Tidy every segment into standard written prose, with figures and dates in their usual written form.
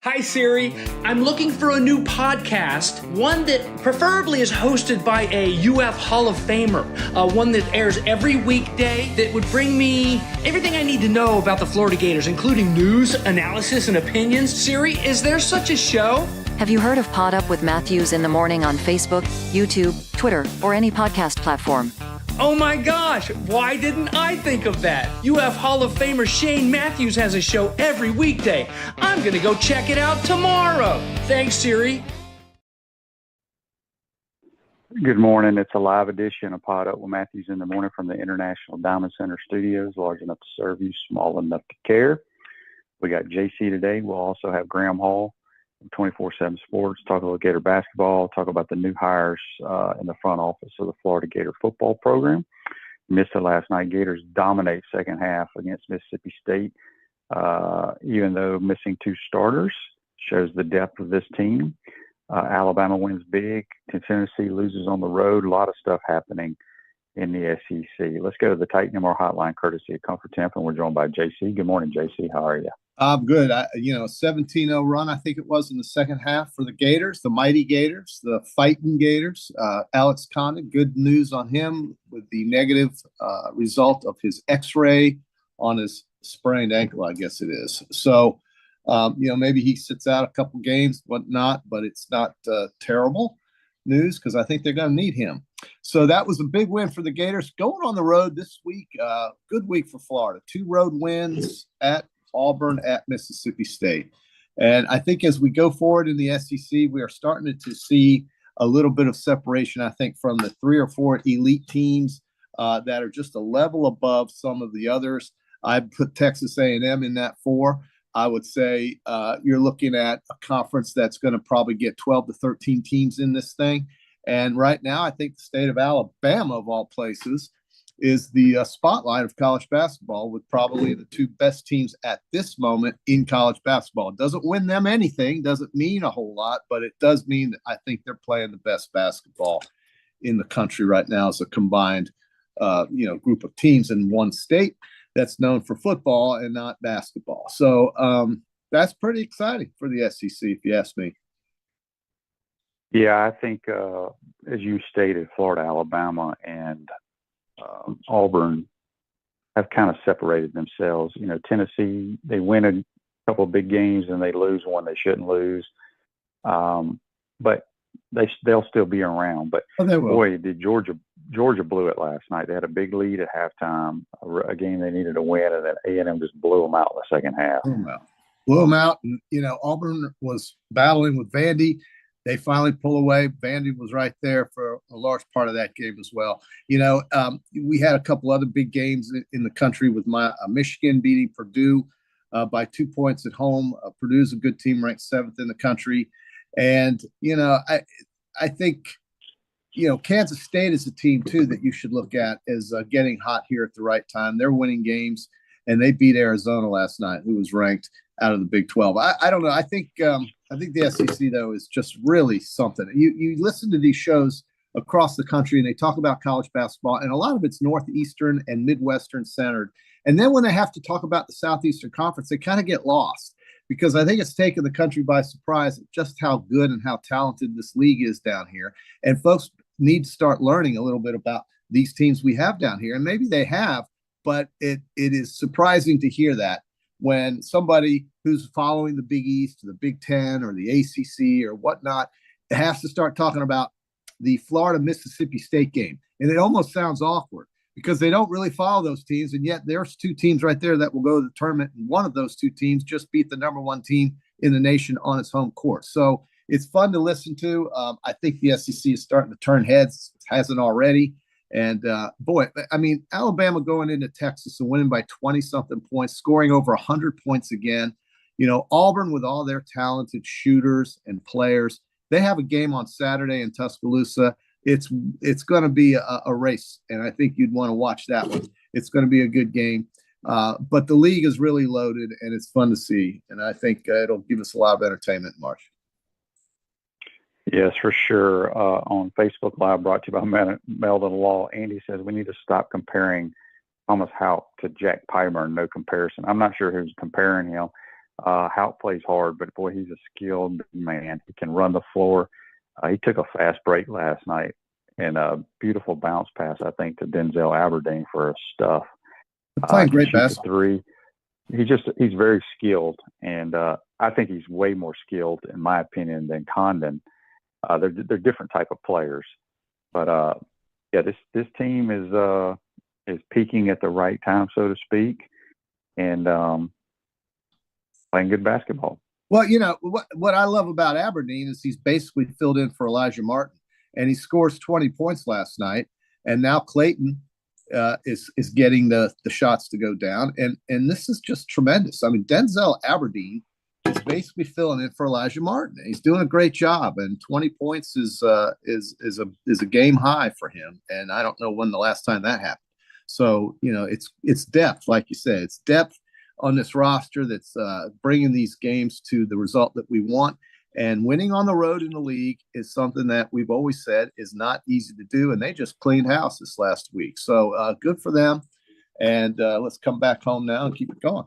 Hi, Siri. I'm looking for a new podcast, one that preferably is hosted by a UF Hall of Famer, one that airs every weekday that would bring me everything I need to know about the Florida Gators, including news, analysis, and opinions. Siri, is there such a show? Have you heard of PodUp with Matthews in the morning on Facebook, YouTube, Twitter, or any podcast platform? Oh my gosh, why didn't I think of that? UF Hall of Famer Shane Matthews has a show every weekday. I'm gonna go check it out tomorrow. Thanks, Siri. Good morning. It's a live edition of PodUp with Matthews in the morning from the International Diamond Center Studios, large enough to serve you, small enough to care. We got JC today. We'll also have Graham Hall from 24/7 Sports, talk about Gator basketball, talk about the new hires in the front office of the Florida Gator football program. Missed it last night. Gators dominate second half against Mississippi State, even though missing two starters shows the depth of this team. Alabama wins big. Tennessee loses on the road. A lot of stuff happening in the SEC. Let's go to the Titan MR hotline, courtesy of Comfort Temp, and we're joined by JC. Good morning, JC. How are you? I'm good. 17-0 run, I think it was, in the second half for the Gators, the mighty Gators, the fighting Gators. Alex Condon, good news on him with the negative result of his X-ray on his sprained ankle, I guess it is. So, maybe he sits out a couple games, whatnot, but it's not terrible news because I think they're going to need him. So that was a big win for the Gators. Going on the road this week, good week for Florida. 2 road wins at Auburn, at Mississippi State. And I think as we go forward in the SEC, we are starting to see a little bit of separation, I think, from the 3 or 4 elite teams that are just a level above some of the others. I'd put Texas A&M in that 4. I would say you're looking at a conference that's going to probably get 12 to 13 teams in this thing. And right now, I think the state of Alabama, of all places, is the spotlight of college basketball, with probably the 2 best teams at this moment in college basketball. It doesn't win them anything, doesn't mean a whole lot, but it does mean that I think they're playing the best basketball in the country right now as a combined, group of teams in one state that's known for football and not basketball. So that's pretty exciting for the SEC, if you ask me. Yeah, I think, as you stated, Florida, Alabama, and Auburn have kind of separated themselves. Tennessee, they win a couple of big games and they lose one they shouldn't lose. But they'll still be around. But boy, did Georgia blew it last night. They had a big lead at halftime, a game they needed to win, and then A&M just blew them out in the second half. Blew them out. And, Auburn was battling with Vandy. They finally pull away. Vandy was right there for a large part of that game as well. We had a couple other big games in the country with Michigan beating Purdue by 2 points at home. Purdue's a good team, ranked 7th in the country. And, I think, Kansas State is a team, too, that you should look at as getting hot here at the right time. They're winning games, and they beat Arizona last night, who was ranked out of the Big 12. I don't know. I think the SEC, though, is just really something. You listen to these shows across the country, and they talk about college basketball, and a lot of it's Northeastern and Midwestern centered. And then when they have to talk about the Southeastern Conference, they kind of get lost, because I think it's taken the country by surprise just how good and how talented this league is down here. And folks need to start learning a little bit about these teams we have down here. And maybe they have, but it is surprising to hear that when somebody who's following the Big East or the Big Ten or the ACC or whatnot has to start talking about the Florida-Mississippi State game. And it almost sounds awkward because they don't really follow those teams. And yet there's 2 teams right there that will go to the tournament. And one of those 2 teams just beat the number 1 team in the nation on its home court. So it's fun to listen to. I think the SEC is starting to turn heads. It hasn't already. And, Alabama going into Texas and winning by 20-something points, scoring over 100 points again. Auburn, with all their talented shooters and players, they have a game on Saturday in Tuscaloosa. It's going to be a race, and I think you'd want to watch that one. It's going to be a good game. But the league is really loaded, and it's fun to see. And I think it'll give us a lot of entertainment in March. Yes, for sure. On Facebook Live, brought to you by Meldon Law, Andy says we need to stop comparing Thomas Houck to Jack Pyburn. No comparison. I'm not sure who's comparing him. Hout plays hard, but boy, he's a skilled man. He can run the floor. He took a fast break last night and a beautiful bounce pass, I think, to Denzel Aberdeen for a stuff. They're playing great basketball. Three. He's very skilled, and I think he's way more skilled, in my opinion, than Condon. They're different type of players, but this team is peaking at the right time, so to speak, and playing good basketball. Well, what I love about Aberdeen is he's basically filled in for Elijah Martin, and he scores 20 points last night, and now Clayton is getting the shots to go down, and this is just tremendous. I mean, Denzel Aberdeen is basically filling in for Elijah Martin. He's doing a great job, and 20 points is a game high for him. And I don't know when the last time that happened. So it's depth, like you said, it's depth on this roster that's bringing these games to the result that we want. And winning on the road in the league is something that we've always said is not easy to do. And they just cleaned house this last week. So good for them. And let's come back home now and keep it going.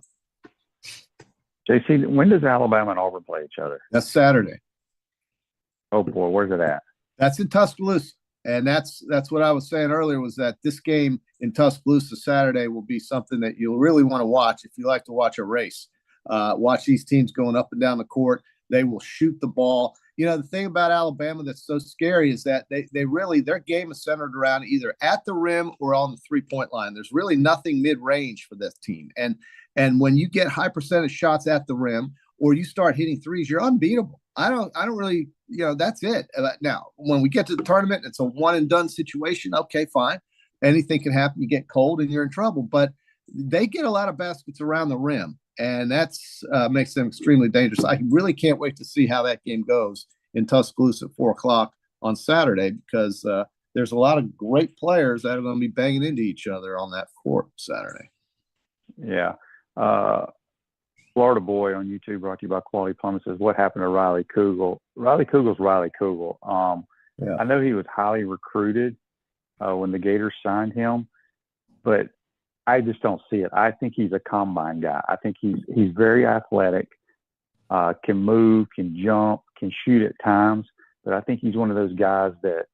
JC, when does Alabama and Auburn play each other? That's Saturday. Oh, boy, where's it at? That's in Tuscaloosa. And that's what I was saying earlier, was that this game in Tuscaloosa Saturday will be something that you'll really want to watch if you like to watch a race. Watch these teams going up and down the court. They will shoot the ball. The thing about Alabama that's so scary is that they really, their game is centered around either at the rim or on the 3-point line. There's really nothing mid-range for this team. And when you get high percentage shots at the rim or you start hitting threes, you're unbeatable. I don't really, that's it. Now, when we get to the tournament, it's a one and done situation. Okay, fine. Anything can happen. You get cold and you're in trouble. But they get a lot of baskets around the rim, and that's makes them extremely dangerous. I really can't wait to see how that game goes in Tuscaloosa at 4:00 on Saturday, because there's a lot of great players that are going to be banging into each other on that court Saturday. Yeah. Florida Boy on YouTube, brought to you by Quality Plumbing, says, what happened to Riley Kugel? Riley Kugel's Riley Kugel. I know he was highly recruited when the Gators signed him, but I just don't see it. I think he's a combine guy. I think he's very athletic, can move, can jump, can shoot at times, but I think he's one of those guys that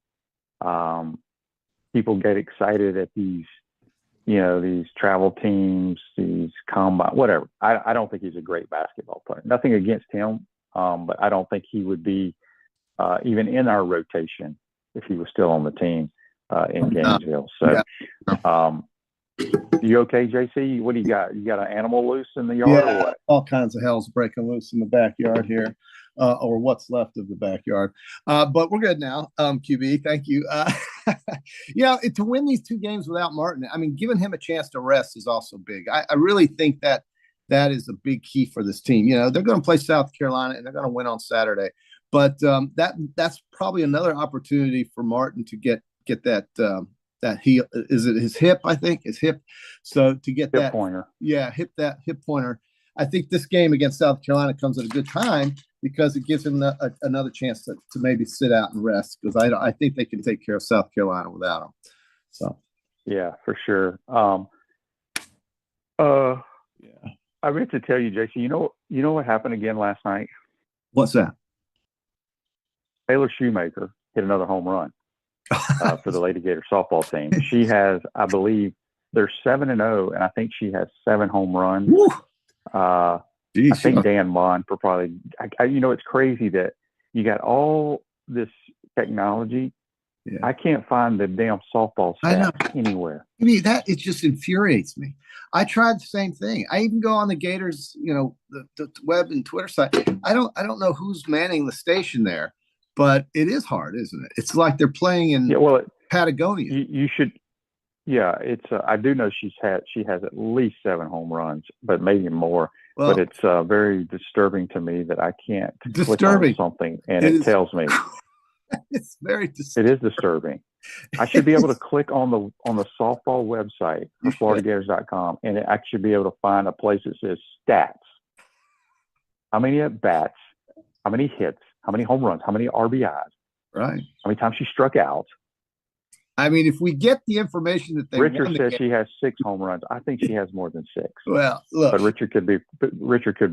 people get excited at these travel teams, these combine, whatever. I don't think he's a great basketball player. Nothing against him, but I don't think he would be even in our rotation if he was still on the team in Gainesville. So, you okay, JC? What do you got? You got an animal loose in the yard or what? All kinds of hell's breaking loose in the backyard here, or what's left of the backyard. But we're good now. QB, thank you. To win these two games without Martin, I mean, giving him a chance to rest is also big. I really think that is a big key for this team. They're going to play South Carolina and they're going to win on Saturday. But that's probably another opportunity for Martin to get that that is it his hip? I think his hip. So to get hip that pointer, hip pointer. I think this game against South Carolina comes at a good time because it gives him another chance to maybe sit out and rest, because I think they can take care of South Carolina without him. So yeah, for sure. I meant to tell you, JC. You know what happened again last night? What's that? Taylor Shoemaker hit another home run for the Lady Gator softball team. She has, I believe, they're 7-0, and I think she has 7 home runs. I think Dan Mon for probably. It's crazy that you got all this technology. Yeah. I can't find the damn softball stats anywhere. I mean, it just infuriates me. I tried the same thing. I even go on the Gators, the web and Twitter site. I don't know who's manning the station there, but it is hard, isn't it? It's like they're playing in Patagonia. You should. Yeah, it's. I do know she has at least 7 home runs, but maybe more. Well, but it's very disturbing to me that I can't click on something and it tells me. It's very disturbing. It is disturbing. I should be able to click on the softball website for FloridaGators.com, and I should be able to find a place that says stats. How many at bats? How many hits? How many home runs? How many RBIs? Right. How many times she struck out? I mean, if we get the information that they Richard won says game, she has 6 home runs. I think she has more than 6. well, look, But Richard could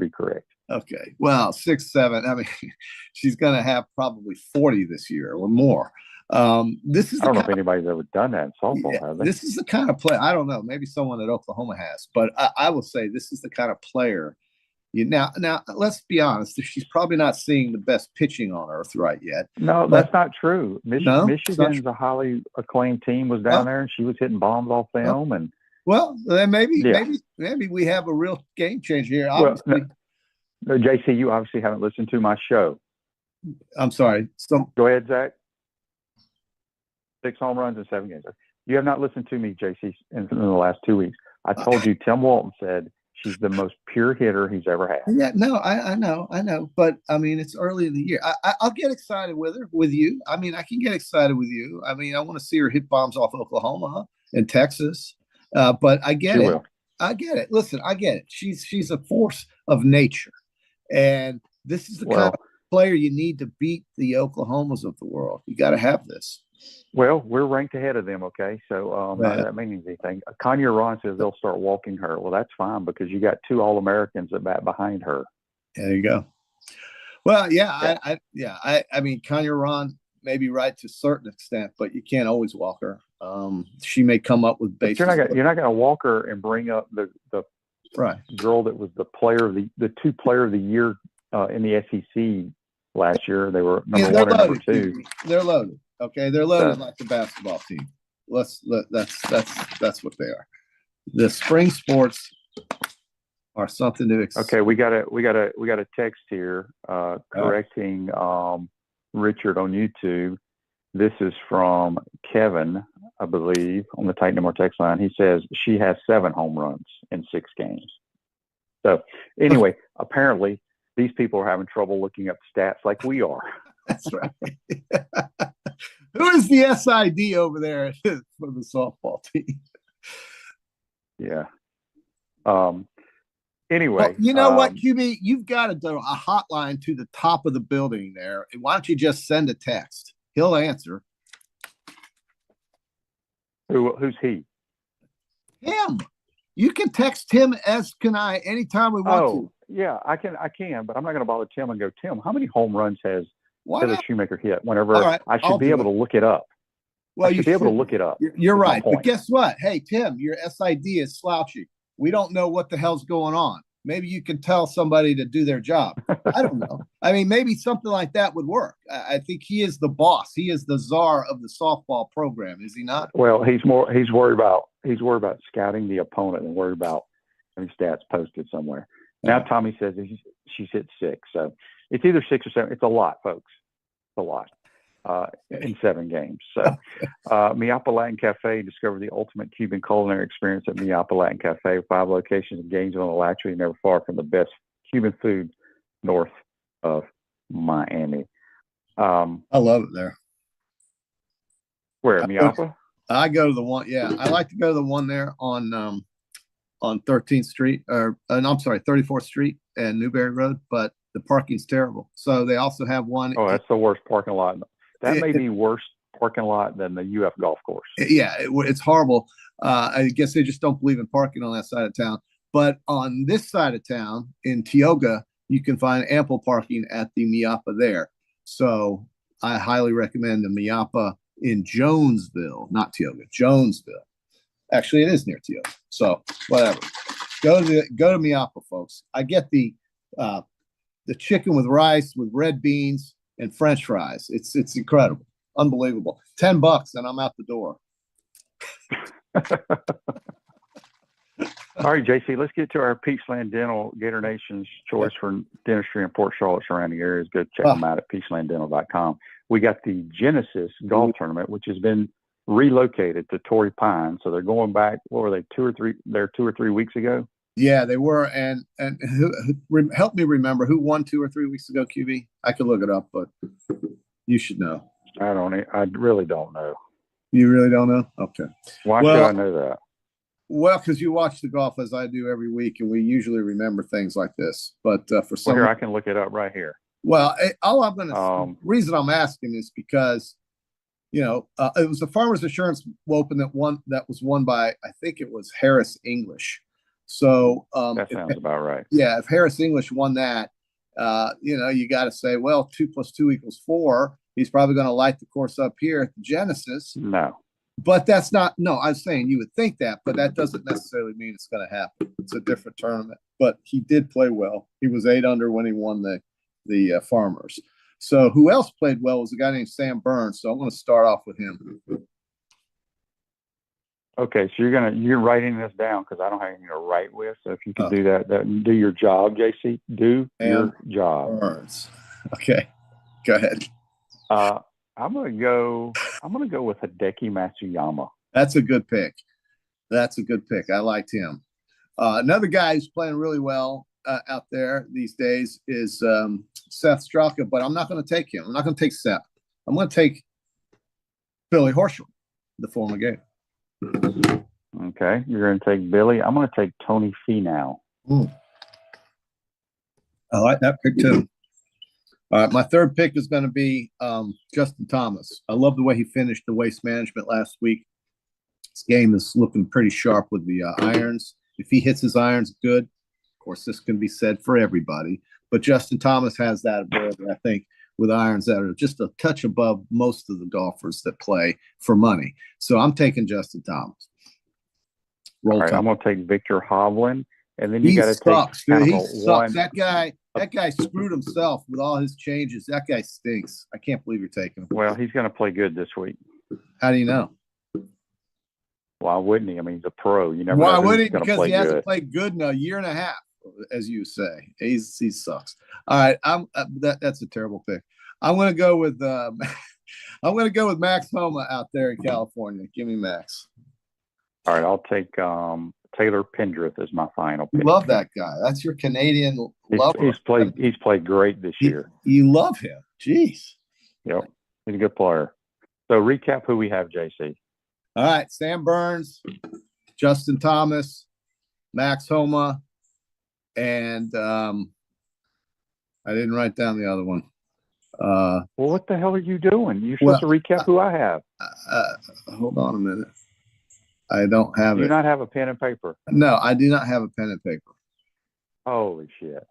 be correct. okay, well, 6, 7. I mean, she's going to have probably 40 this year or more. This is I don't know if anybody's ever done that in softball, have they? this is the kind of play. I don't know. Maybe someone at Oklahoma has, but I will say this is the kind of player. Now, let's be honest. She's probably not seeing the best pitching on earth right yet. No, that's not true. No, Michigan's a highly acclaimed team was down there, and she was hitting bombs off them. And then maybe we have a real game changer here. Obviously, no, JC, you obviously haven't listened to my show. I'm sorry. Go ahead, Zach. 6 home runs in 7 games. You have not listened to me, JC, in the last 2 weeks. I told you Tim Walton said she's the most pure hitter he's ever had. Yeah, no, I know. But, I mean, it's early in the year. I'll get excited with you. I mean, I can get excited with you. I mean, I want to see her hit bombs off Oklahoma and Texas. But I get it. I get it. Listen, I get it. She's a force of nature. And this is the kind of player you need to beat the Oklahomas of the world. You got to have this. Well, we're ranked ahead of them, okay? So that means anything. Kanye Ron says they'll start walking her. Well, that's fine because you got 2 All-Americans that bat behind her. There you go. Well, yeah. I mean, Kanye Ron may be right to a certain extent, but you can't always walk her. She may come up with bases. You're not going to walk her and bring up the girl that was the 2 player of the year in the SEC last year. They were number 1 and number 2. They're loaded. Okay, they're loaded like the basketball team. That's what they are. The spring sports are something to expect. Okay, we got a text here correcting Richard on YouTube. This is from Kevin, I believe, on the Titan More text line. He says she has 7 home runs in 6 games. So anyway, apparently these people are having trouble looking up stats like we are. That's right. Who is the SID over there for the softball team? Yeah. Anyway. Well, you know what, QB? You've got a hotline to the top of the building there. Why don't you just send a text? He'll answer. Who's he? Him. You can text him, as can I, anytime we want to. Yeah, I can, but I'm not going to bother Tim and go, Tim, how many home runs has Taylor Shoemaker hit? Whenever I should be able to look it up. Well, you should be able to look it up. You're right. But guess what? Hey, Tim, your SID is slouchy. We don't know what the hell's going on. Maybe you can tell somebody to do their job. I don't know. I mean, maybe something like that would work. I think he is the boss. He is the czar of the softball program, is he not? Well, he's worried about scouting the opponent and worried about having stats posted somewhere. Now Tommy says she's hit 6. So it's either 6 or 7. It's a lot, folks. It's a lot in 7 games. So Miapa Latin Cafe, discover the ultimate Cuban culinary experience at Miapa Latin Cafe. 5 locations in Gainesville and Alachua, never far from the best Cuban food north of Miami. I love it there. Where, Miapa? I go to the one. Yeah, I like to go to the one there on 13th Street, or I'm sorry, 34th Street and Newberry Road, but the parking's terrible. So they also have one. Oh, that's the worst parking lot. That may be worse parking lot than the UF golf course. Yeah, it's horrible. I guess they just don't believe in parking on that side of town. But on this side of town in Tioga, you can find ample parking at the Miapa there. So I highly recommend the Miapa in Jonesville, not Tioga, Jonesville. Actually, it is near Tioga. So whatever. Go to Miapa, folks. I get the chicken with rice with red beans and French fries. It's incredible, unbelievable. $10 and I'm out the door. All right, JC, let's get to our Peachland Dental, Gator Nation's choice for dentistry in Port Charlotte surrounding areas. Go check them out at peachlanddental.com. We got the Genesis Golf Tournament, which has been relocated to Torrey Pines. So they're going back, what were they, 2 or 3 weeks ago? Yeah, they were. And help me remember who won 2 or 3 weeks ago, QB? I could look it up, but you should know. I really don't know. You really don't know? Okay. Why should I know that? Well, because you watch the golf as I do every week, and we usually remember things like this. But for some, here I can look it up right here. Well, all I'm going to reason I'm asking is because It was the Farmers Insurance Open that was won by, I think it was Harris English. So that sounds about right. Yeah, if Harris English won that, you got to say, well, 2 + 2 = 4. He's probably going to light the course up here at the Genesis. No. But that's not, no, I'm saying you would think that, but that doesn't necessarily mean it's going to happen. It's a different tournament. But he did play well. He was 8 under when he won the Farmers. So who else played well was a guy named Sam Burns. So I'm going to start off with him. Okay, so you're writing this down because I don't have anything to write with. So if you can do that, do your job, JC. Do your job. Burns. Okay, go ahead. I'm gonna go with Hideki Matsuyama. That's a good pick. I liked him. Another guy who's playing really well out there these days is Seth Straka, but I'm not going to take him. I'm not going to take Seth. I'm going to take Billy Horschel, the former Gator. Okay, you're going to take Billy. I'm going to take Tony Finau. I like that pick too. All right, my third pick is going to be Justin Thomas. I love the way he finished the Waste Management last week. His game is looking pretty sharp with the irons. If he hits his irons good, of course, this can be said for everybody. But Justin Thomas has that ability, I think, with irons that are just a touch above most of the golfers that play for money. So I'm taking Justin Thomas. All right, I'm going to take Victor Hovland, and then you got to take kind he of sucks. That guy screwed himself with all his changes. That guy stinks. I can't believe you're taking him. Well, he's going to play good this week. How do you know? Why wouldn't he? I mean, he's a pro. You never. Why know would he? Because he hasn't played good in a year and a half, as you say. He sucks. All right, that's a terrible pick. I'm going to go with Max Homa out there in California. Give me Max. All right, I'll take Taylor Pendrith as my final pick. Love that guy. That's your Canadian lover. He's played great this year. You love him. Jeez. Yep, he's a good player. So recap who we have, JC. All right, Sam Burns, Justin Thomas, Max Homa, and I didn't write down the other one. Well, what the hell are you doing? You're supposed to recap who I have. Hold on a minute. I don't have it. Do you not have a pen and paper? No, I do not have a pen and paper. Holy shit.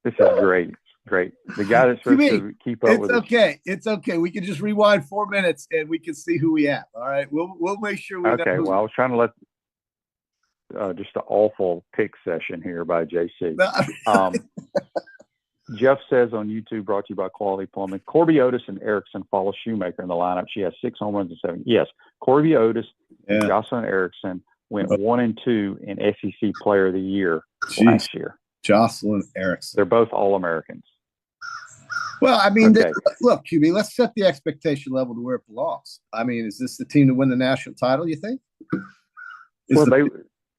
This is great. Great. The guy that's supposed to keep up with it. It's okay. We can just rewind 4 minutes and we can see who we have. All right. We'll make sure we Okay. Well, I was trying to let just an awful pick session here by JC. Jeff says on YouTube, brought to you by Quality Plumbing, Corby Otis and Erickson follow Shoemaker in the lineup. She has 6 home runs and 7. Yes, Corby Otis and Jocelyn Erickson went 1 and 2 in SEC Player of the Year last year. Jocelyn Erickson. They're both All-Americans. Well, I mean, look, QB, let's set the expectation level to where it belongs. I mean, is this the team to win the national title, you think?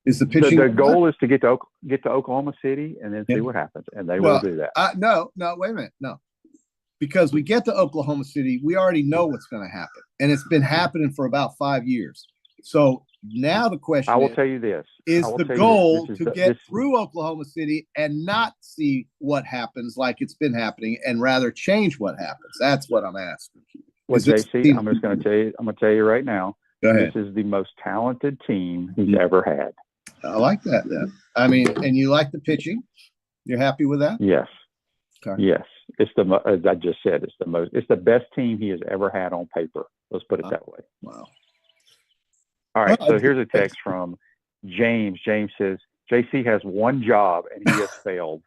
Is the pitching the goal is to get to Oklahoma City and then see what happens, and they will do that. No, wait a minute, no, because we get to Oklahoma City, we already know what's going to happen, and it's been happening for about 5 years. So now the question: I will tell you this: is the goal to get through Oklahoma City and not see what happens like it's been happening, and rather change what happens? That's what I'm asking. Well, JC, I'm just going to tell you. I'm going to tell you right now. Go ahead. This is the most talented team he's ever had. I like that then. I mean, and you like the pitching? You're happy with that? Yes. Okay. Yes. It's as I just said, it's the best team he has ever had on paper. Let's put it that way. Wow. All right. So here's a text from James. James says, JC has one job and he has failed.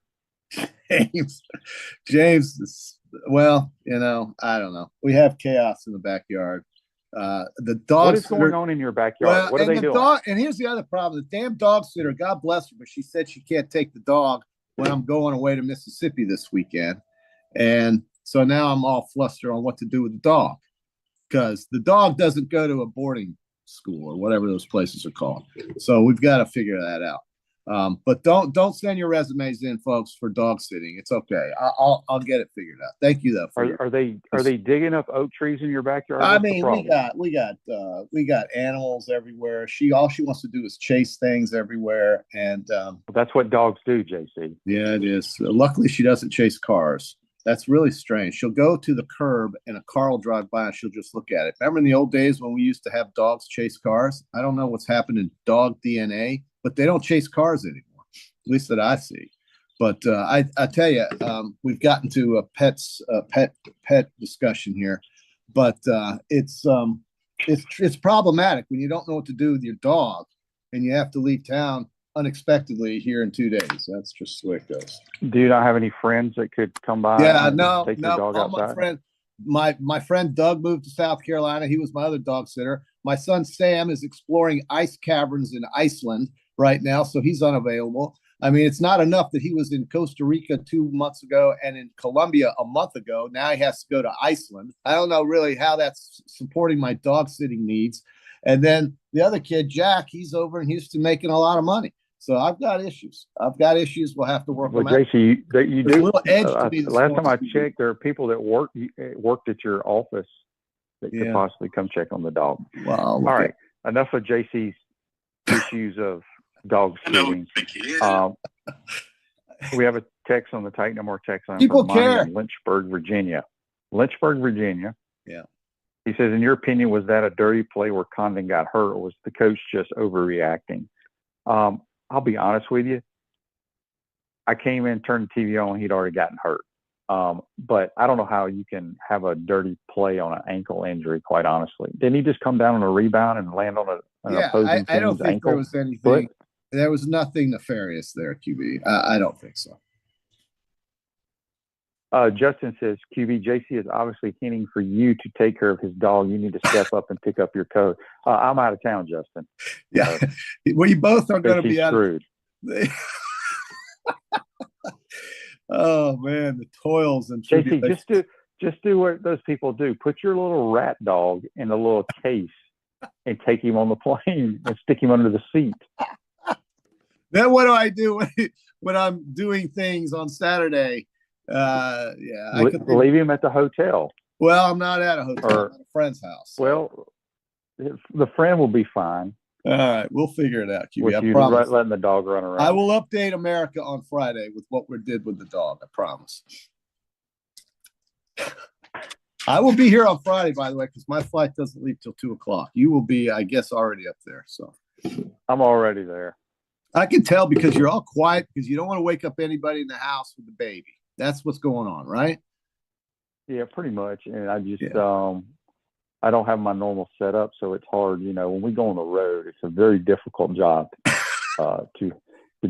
James is, well, I don't know. We have chaos in the backyard. The dogs. What is going on in your backyard? What are they doing? And here's the other problem: the damn dog sitter. God bless her, but she said she can't take the dog when I'm going away to Mississippi this weekend, and so now I'm all flustered on what to do with the dog because the dog doesn't go to a boarding school or whatever those places are called. So we've got to figure that out. But don't send your resumes in, folks, for dog sitting. It's okay. I'll get it figured out. Thank you, though. Are they digging up oak trees in your backyard? I mean, we got animals everywhere. All she wants to do is chase things everywhere, and that's what dogs do, JC. Yeah, it is. Luckily, she doesn't chase cars. That's really strange. She'll go to the curb and a car will drive by and she'll just look at it. Remember in the old days when we used to have dogs chase cars? I don't know what's happened in dog DNA, but they don't chase cars anymore, at least that I see. But I tell you, we've gotten to a pet discussion here, but it's problematic when you don't know what to do with your dog and you have to leave town unexpectedly here in 2 days. That's just the way it goes. Do you not have any friends that could come by? Yeah, and no, take your dog outside? My friend Doug moved to South Carolina. He was my other dog sitter. My son Sam is exploring ice caverns in Iceland right now, so he's unavailable. I mean, it's not enough that he was in Costa Rica 2 months ago and in Colombia a month ago. Now he has to go to Iceland. I don't know really how that's supporting my dog sitting needs. And then the other kid, Jack, he's over in Houston making a lot of money. So I've got issues. We'll have to work them out. JC, you do. A little edge to me last time I checked, there are people that worked at your office that could possibly come check on the dog. Well, all right. Enough of JC's issues of dog sitting. We have a text on the Take No More text line. People from Monty care. in Lynchburg, Virginia. Virginia. Yeah. He says, in your opinion, was that a dirty play where Condon got hurt, or was the coach just overreacting? I'll be honest with you. I came in, turned the TV on, he'd already gotten hurt. But I don't know how you can have a dirty play on an ankle injury, quite honestly. Didn't he just come down on a rebound and land on an opposing team's ankle? I don't think there was anything. There was nothing nefarious there, QB. I don't think so. Justin says, QB, JC is obviously hinting for you to take care of his dog. You need to step up and pick up your coat. I'm out of town, Justin. Yeah. We both are going to be screwed. Oh, man, the toils and JC, just do what those people do. Put your little rat dog in a little case and take him on the plane and stick him under the seat. Then what do I do when I'm doing things on Saturday? Leave him at the hotel. Well, I'm not at a hotel. I'm at a friend's house. So. Well, the friend will be fine. All right, we'll figure it out, QB. I promise. Letting the dog run around. I will update America on Friday with what we did with the dog. I promise. I will be here on Friday, by the way, because my flight doesn't leave till 2:00. You will be, I guess, already up there. So I'm already there. I can tell because you're all quiet because you don't want to wake up anybody in the house with the baby. That's what's going on, right? Yeah, pretty much. And I just, I don't have my normal setup, so it's hard. You know, when we go on the road, it's a very difficult job to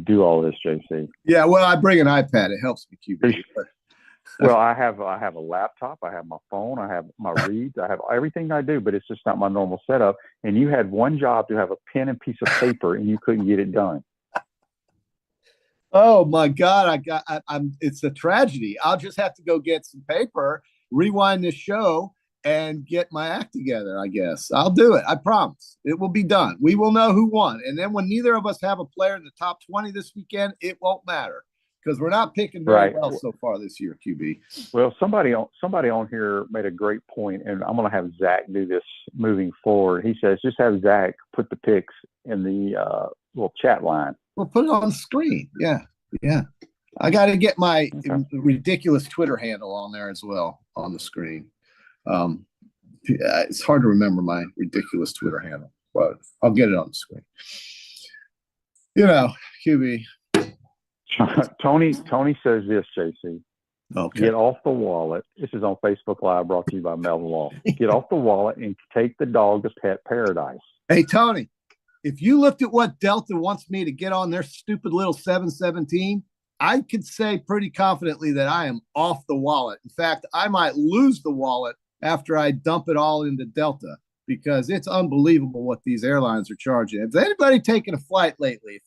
do all this, JC. Yeah, well, I bring an iPad. It helps me, QB. Well, I have a laptop. I have my phone. I have my reads. I have everything I do, but it's just not my normal setup. And you had one job to have a pen and piece of paper, and you couldn't get it done. Oh my God! It's a tragedy. I'll just have to go get some paper, rewind this show, and get my act together. I guess I'll do it. I promise. It will be done. We will know who won, and then when neither of us have a player in the top 20 this weekend, it won't matter because we're not picking very well so far this year, QB. Well, somebody on here made a great point, and I'm going to have Zach do this moving forward. He says just have Zach put the picks in the little chat line. We'll put it on the screen. Yeah. I got to get my ridiculous Twitter handle on there as well on the screen. It's hard to remember my ridiculous Twitter handle, but I'll get it on the screen. You know, QB. Tony says this, JC. Okay. Get off the wallet. This is on Facebook Live, brought to you by Melvin Law. Get off the wallet and take the dog to Pet Paradise. Hey, Tony. If you looked at what Delta wants me to get on their stupid little 717, I could say pretty confidently that I am off the wallet. In fact, I might lose the wallet after I dump it all into Delta because it's unbelievable what these airlines are charging. If anybody's taken a flight lately,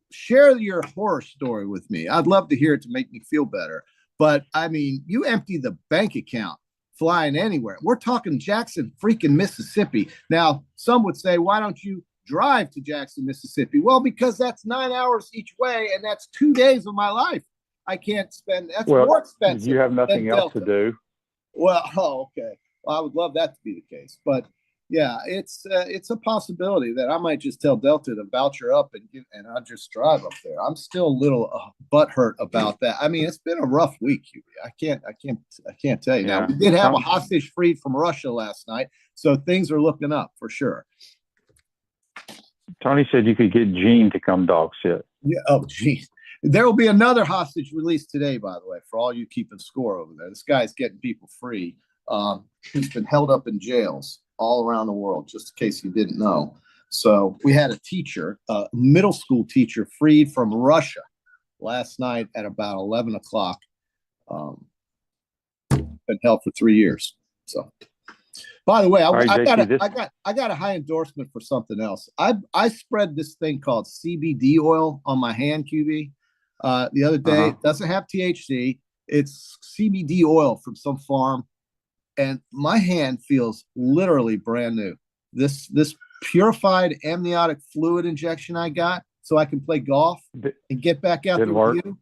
share your horror story with me. I'd love to hear it to make me feel better. But, I mean, you empty the bank account flying anywhere. We're talking Jackson, freaking Mississippi. Now, some would say, why don't you drive to Jackson, Mississippi? Well, because that's 9 hours each way, and that's 2 days of my life. I can't spend. That's more expensive. You have nothing else to do. Well, okay. Well, I would love that to be the case, but Yeah, it's a possibility that I might just tell Delta to voucher up and I'll just drive up there. I'm still a little butthurt about that. I mean, it's been a rough week, QB. I can't tell you. Yeah. Now we did have a hostage freed from Russia last night, so things are looking up for sure. Tony said you could get Gene to come dog sit. Yeah. Oh, geez. There will be another hostage released today, by the way, for all you keeping score over there. This guy's getting people free. He's been held up in jails all around the world, just in case you didn't know. So we had a teacher, a middle school teacher, freed from Russia last night at about 11 o'clock. Been held for 3 years. So, by the way, I got a high endorsement for something else. I spread this thing called CBD oil on my hand, QB, the other day. It doesn't have THC. It's CBD oil from some farm. And my hand feels literally brand new. This purified amniotic fluid injection I got so I can play golf and get back out there with you.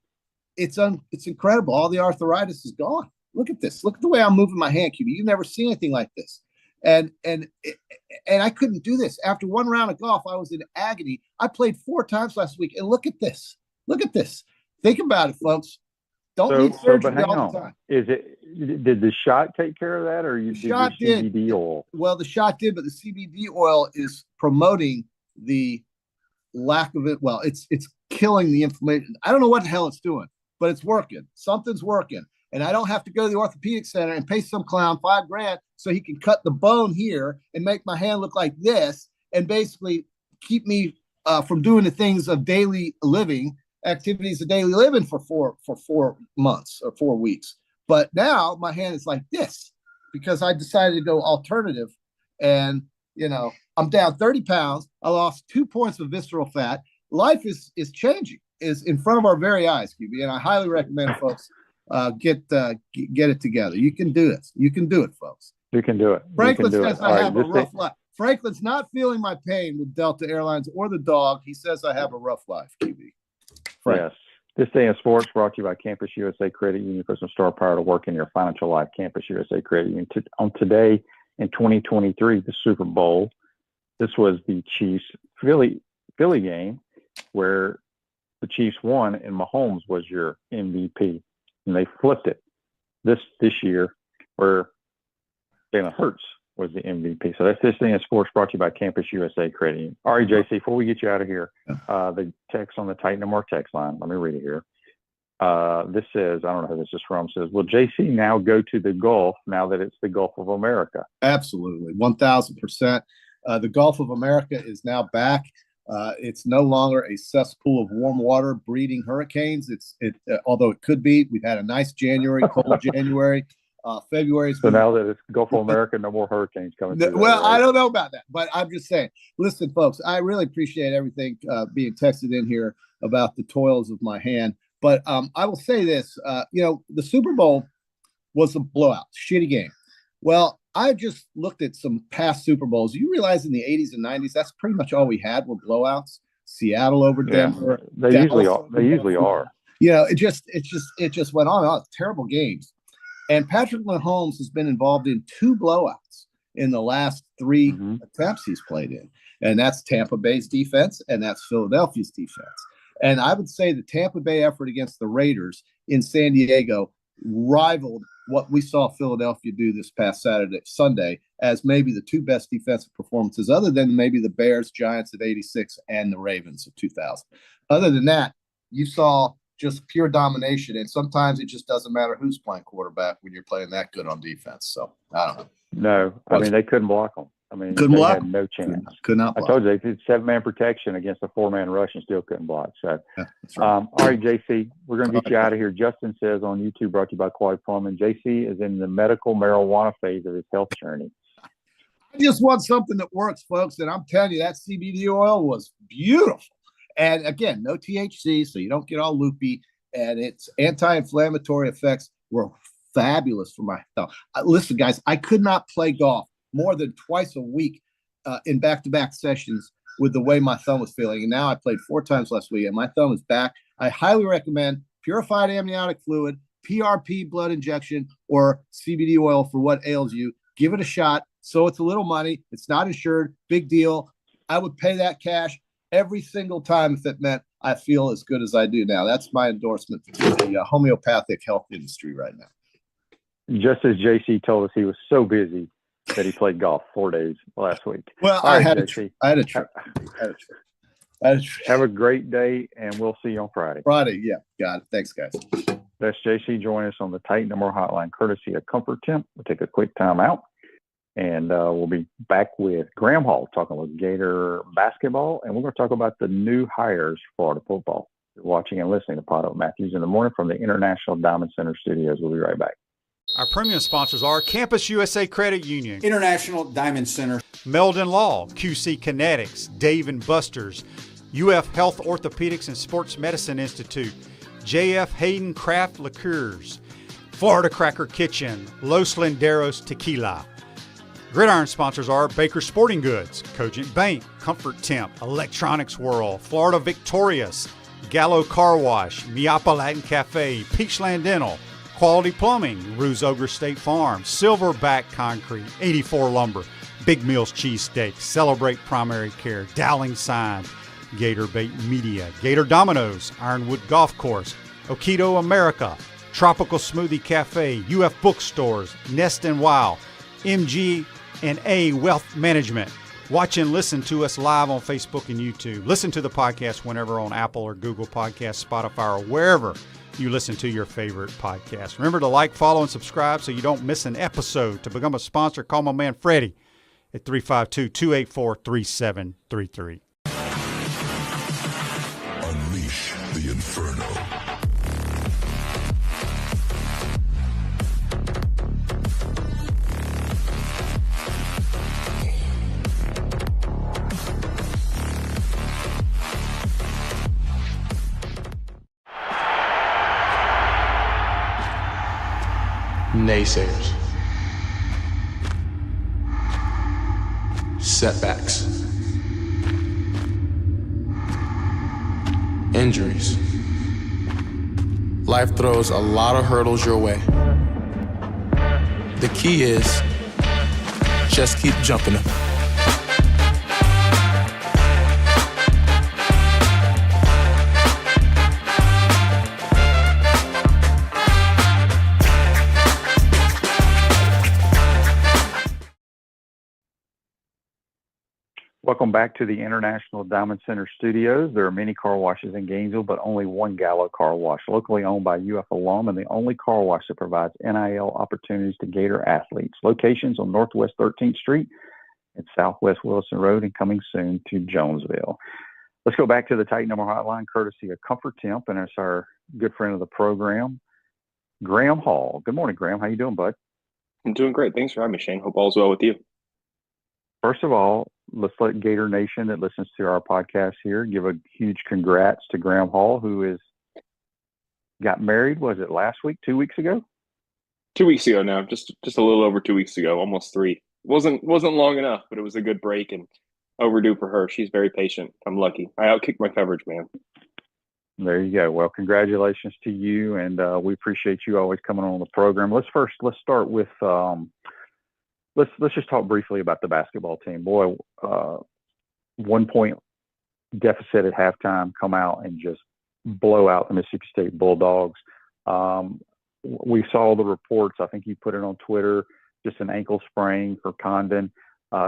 It's incredible. All the arthritis is gone. Look at this. Look at the way I'm moving my hand, QB. You've never seen anything like this. And I couldn't do this. After one round of golf, I was in agony. I played 4 times last week. And look at this. Look at this. Think about it, folks. Don't need surgery all the time. Did the shot take care of that, or you did your CBD oil? Well, the shot did, but the CBD oil is promoting the lack of it. Well, it's killing the inflammation. I don't know what the hell it's doing, but it's working. Something's working. And I don't have to go to the orthopedic center and pay some clown $5,000 so he can cut the bone here and make my hand look like this and basically keep me from doing the things of daily living, activities of daily living for 4 months or 4 weeks. But now my hand is like this because I decided to go alternative. And, I'm down 30 pounds. I lost 2 points of visceral fat. Life is changing, is in front of our very eyes, QB. And I highly recommend folks get it together. You can do this. You can do it, folks. You can do it. Franklin says I have a rough life. Franklin's not feeling my pain with Delta Airlines or the dog. He says I have a rough life, QB. Yes. This Day in Sports brought to you by Campus USA Credit Union. Put some star power to work in your financial life. Campus USA Credit Union. On today in 2023, the Super Bowl, this was the Chiefs Philly game where the Chiefs won and Mahomes was your MVP. And they flipped it this year where Jalen Hurts was the MVP. So that's This Day in Sports brought to you by Campus USA Credit Union. All right, JC, before we get you out of here, the text on the Titan More text line, let me read it here. This says, I don't know who this is from, says, will JC now go to the Gulf now that it's the Gulf of America? Absolutely, 1,000%. The Gulf of America is now back. It's no longer a cesspool of warm water breeding hurricanes. Although it could be. We've had a nice January, cold January. February. So now that it's Gulf of America, no more hurricanes coming through. Well, right? I don't know about that, but I'm just saying. Listen, folks, I really appreciate everything being texted in here about the toils of my hand. But I will say this: the Super Bowl was a blowout, shitty game. Well, I just looked at some past Super Bowls. You realize in the 80s and 90s, that's pretty much all we had were blowouts. Seattle over Denver. Yeah, they usually are. It just went on. Oh, terrible games. And Patrick Mahomes has been involved in 2 blowouts in the last 3 attempts he's played in. And that's Tampa Bay's defense, and that's Philadelphia's defense. And I would say the Tampa Bay effort against the Raiders in San Diego rivaled what we saw Philadelphia do this past Sunday as maybe the 2 best defensive performances, other than maybe the Bears, Giants of '86 and the Ravens of 2000. Other than that, you saw just pure domination. And sometimes it just doesn't matter who's playing quarterback when you're playing that good on defense. So I don't know. No, I mean, they couldn't block them. I mean, couldn't block. Had no chance. Could not block. I told you, they did 7-man protection against a 4-man rush and still couldn't block. So, yeah, that's right. All right, JC, we're going to get you out of here. Justin says on YouTube, brought to you by Quality Plumbing, JC is in the medical marijuana phase of his health journey. I just want something that works, folks. And I'm telling you, that CBD oil was beautiful. And again, no THC, so you don't get all loopy. And its anti-inflammatory effects were fabulous for my thumb. Listen, guys, I could not play golf more than twice a week in back-to-back sessions with the way my thumb was feeling. And now I played 4 times last week, and my thumb is back. I highly recommend purified amniotic fluid, PRP blood injection, or CBD oil for what ails you. give it a shot. So it's a little money. It's not insured. Big deal. I would pay that cash every single time if it meant I feel as good as I do now. That's my endorsement to the homeopathic health industry right now. Just as JC told us he was so busy that he played golf 4 days last week. Well, All I right, had JC. a trip. Have a great day, and we'll see you on Friday. Yeah. Got it. Thanks, guys. That's JC joining us on the Tight Number Hotline, courtesy of Comfort Temp. We'll take a quick time out, and we'll be back with Graham Hall talking with Gator basketball, and we're going to talk about the new hires for Florida football. You're watching and listening to PodUp Matthews in the Morning from the International Diamond Center Studios. We'll be right back. Our premium sponsors are Campus USA Credit Union, International Diamond Center, Meldon Law, QC Kinetics, Dave & Buster's, UF Health Orthopedics and Sports Medicine Institute, JF Hayden Craft Liqueurs, Florida Cracker Kitchen, Los Linderos Tequila. Gridiron sponsors are Baker Sporting Goods, Cogent Bank, Comfort Temp, Electronics World, Florida Victorious, Gallo Car Wash, Miapa Latin Cafe, Peachland Dental, Quality Plumbing, Ruse Ogre State Farm, Silverback Concrete, 84 Lumber, Big Mills Cheesesteak, Celebrate Primary Care, Dowling Signs, Gator Bait Media, Gator Dominoes, Ironwood Golf Course, Okido America, Tropical Smoothie Cafe, UF Bookstores, Nest and Wow, MG&A Wealth Management. Watch and listen to us live on Facebook and YouTube. Listen to the podcast whenever on Apple or Google Podcasts, Spotify, or wherever you listen to your favorite podcast. Remember to like, follow, and subscribe so you don't miss an episode. To become a sponsor, call my man Freddie at 352-284-3733. Unleash the Inferno. Naysayers, setbacks, injuries. Life throws a lot of hurdles your way. The key is just keep jumping them. Welcome back to the International Diamond Center Studios. There are many car washes in Gainesville, but only one Gallo Car Wash, locally owned by UF alum and the only car wash that provides NIL opportunities to Gator athletes. Locations on Northwest 13th Street and Southwest Wilson Road, and coming soon to Jonesville. Let's go back to the Tight Number Hotline, courtesy of Comfort Temp, and it's our good friend of the program, Graham Hall. Good morning, Graham. How you doing, bud? I'm doing great. Thanks for having me, Shane. Hope all's well with you. First of all, let's let Gator Nation that listens to our podcast here give a huge congrats to Graham Hall, who got married. Was it last week, 2 weeks ago? 2 weeks ago now, just a little over 2 weeks ago, almost three. Wasn't long enough, but it was a good break and overdue for her. She's very patient. I'm lucky. I outkicked my coverage, man. There you go. Well, congratulations to you, and we appreciate you always coming on the program. Let's start with let's just talk briefly about the basketball team. Boy, 1 point deficit at halftime, come out and just blow out the Mississippi State Bulldogs. We saw the reports. I think you put it on Twitter, just an ankle sprain for Condon.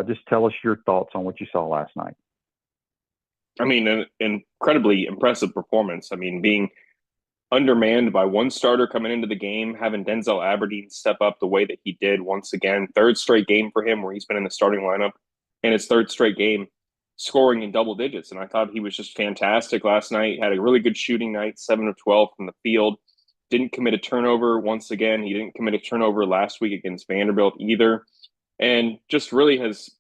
Just tell us your thoughts on what you saw last night. I mean, an incredibly impressive performance. I mean, being undermanned by one starter coming into the game, having Denzel Aberdeen step up the way that he did once again. Third straight game for him where he's been in the starting lineup, and his third straight game scoring in double digits. And I thought he was just fantastic last night. Had a really good shooting night, 7 of 12 from the field. Didn't commit a turnover once again. He didn't commit a turnover last week against Vanderbilt either. And just really has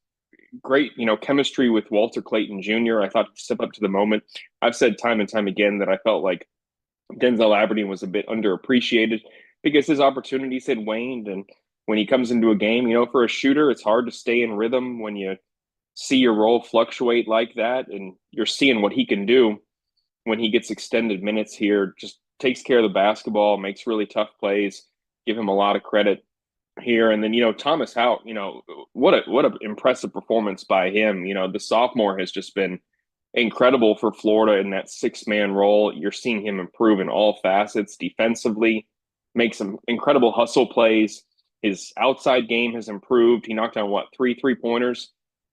great, chemistry with Walter Clayton Jr. I thought he'd step up to the moment. I've said time and time again that I felt like Denzel Aberdeen was a bit underappreciated because his opportunities had waned. And when he comes into a game, for a shooter, it's hard to stay in rhythm when you see your role fluctuate like that. And you're seeing what he can do when he gets extended minutes here, just takes care of the basketball, makes really tough plays, give him a lot of credit. here. And then, Thomas Houck, what a impressive performance by him. The sophomore has just been incredible for Florida in that 6-man role. You're seeing him improve in all facets defensively, make some incredible hustle plays. His outside game has improved. He knocked down, 3 3-pointers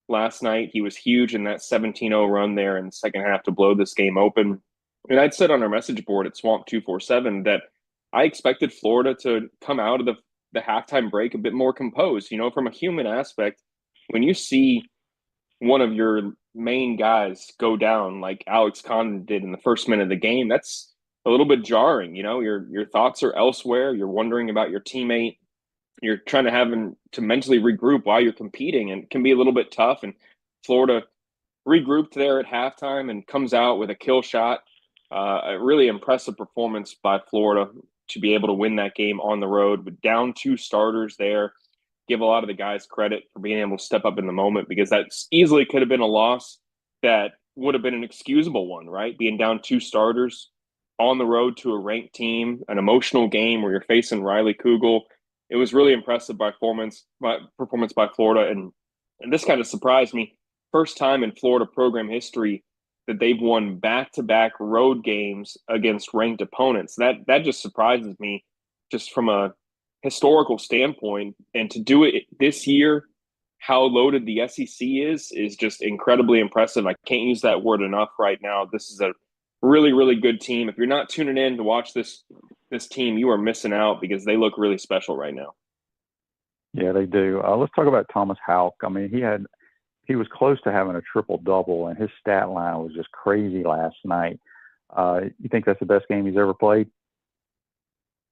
last night. He was huge in that 17-0 run there in the second half to blow this game open. And I'd said on our message board at Swamp 247 that I expected Florida to come out of the halftime break a bit more composed. From a human aspect, when you see one of your main guys go down like Alex Condon did in the first minute of the game, that's a little bit jarring. Your thoughts are elsewhere. You're wondering about your teammate. You're trying to have him to mentally regroup while you're competing, and it can be a little bit tough. And Florida regrouped there at halftime and comes out with a kill shot. A really impressive performance by Florida to be able to win that game on the road with down 2 starters there. Give a lot of the guys credit for being able to step up in the moment, because that easily could have been a loss that would have been an excusable one, right? Being down 2 starters on the road to a ranked team, an emotional game where you're facing Riley Kugel. It was really impressive performance by Florida, and this kind of surprised me. First time in Florida program history that they've won back-to-back road games against ranked opponents. That just surprises me, just from a historical standpoint. And to do it this year, how loaded the SEC is just incredibly impressive. I can't use that word enough right now. This is a really, really good team. If you're not tuning in to watch this team, you are missing out, because they look really special right now. Yeah, they do. Let's talk about Thomas Houck. I mean, he was close to having a triple-double, and his stat line was just crazy last night. You think that's the best game he's ever played?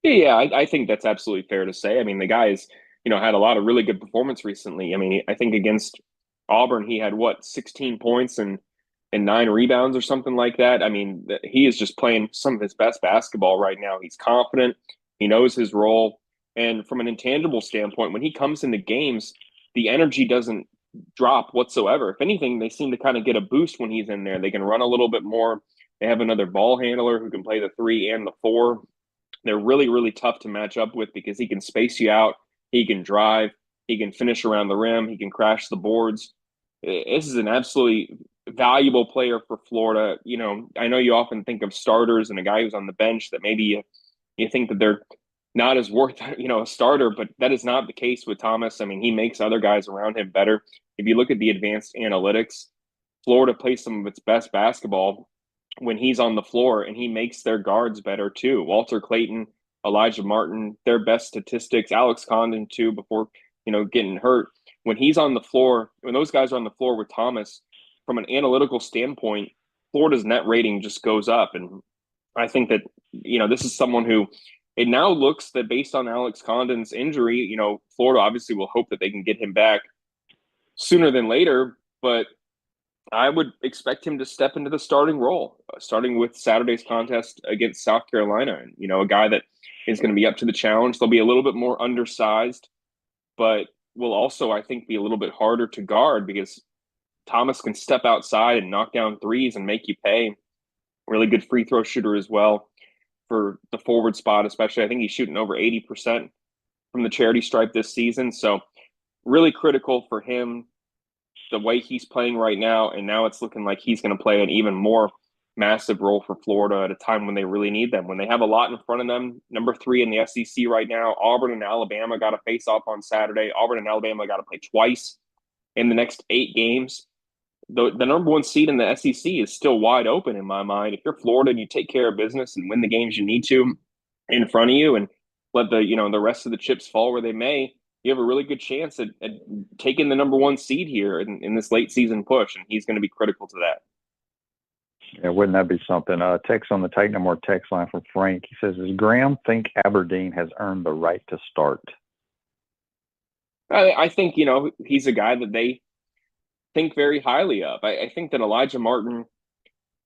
Yeah, I think that's absolutely fair to say. I mean, the guy's, had a lot of really good performance recently. I mean, I think against Auburn, he had 16 points and 9 rebounds or something like that. I mean, he is just playing some of his best basketball right now. He's confident. He knows his role. And from an intangible standpoint, when he comes into games, the energy doesn't drop whatsoever. If anything, they seem to kind of get a boost when he's in there. They can run a little bit more. They have another ball handler who can play the 3 and the 4. They're really, really tough to match up with, because he can space you out. He can drive. He can finish around the rim. He can crash the boards. This is an absolutely valuable player for Florida. I know you often think of starters and a guy who's on the bench that maybe you think that they're not as worth, a starter, but that is not the case with Thomas. I mean, he makes other guys around him better. If you look at the advanced analytics, Florida plays some of its best basketball when he's on the floor, and he makes their guards better too. Walter Clayton, Elijah Martin, their best statistics. Alex Condon too, before getting hurt. When he's on the floor, when those guys are on the floor with Thomas, from an analytical standpoint, Florida's net rating just goes up. And I think that this is someone who, it now looks that based on Alex Condon's injury, Florida obviously will hope that they can get him back sooner than later. But I would expect him to step into the starting role, starting with Saturday's contest against South Carolina. And, a guy that is going to be up to the challenge. They'll be a little bit more undersized, but will also, I think, be a little bit harder to guard, because Thomas can step outside and knock down threes and make you pay. Really good free throw shooter as well for the forward spot, especially. I think he's shooting over 80% from the charity stripe this season. So really critical for him, the way he's playing right now. And now it's looking like he's going to play an even more massive role for Florida at a time when they really need them, when they have a lot in front of them. Number 3 in the SEC right now. Auburn and Alabama got to face off on Saturday. Auburn and Alabama got to play twice in the next 8 games. The number 1 seed in the SEC is still wide open in my mind. If you're Florida and you take care of business and win the games you need to in front of you, and let the rest of the chips fall where they may, you have a really good chance at taking the number 1 seed here in this late season push, and he's going to be critical to that. Yeah, wouldn't that be something? Text on the Take No More text line from Frank. He says, does Graham think Aberdeen has earned the right to start? I think, he's a guy that they think very highly of. I think that Elijah Martin,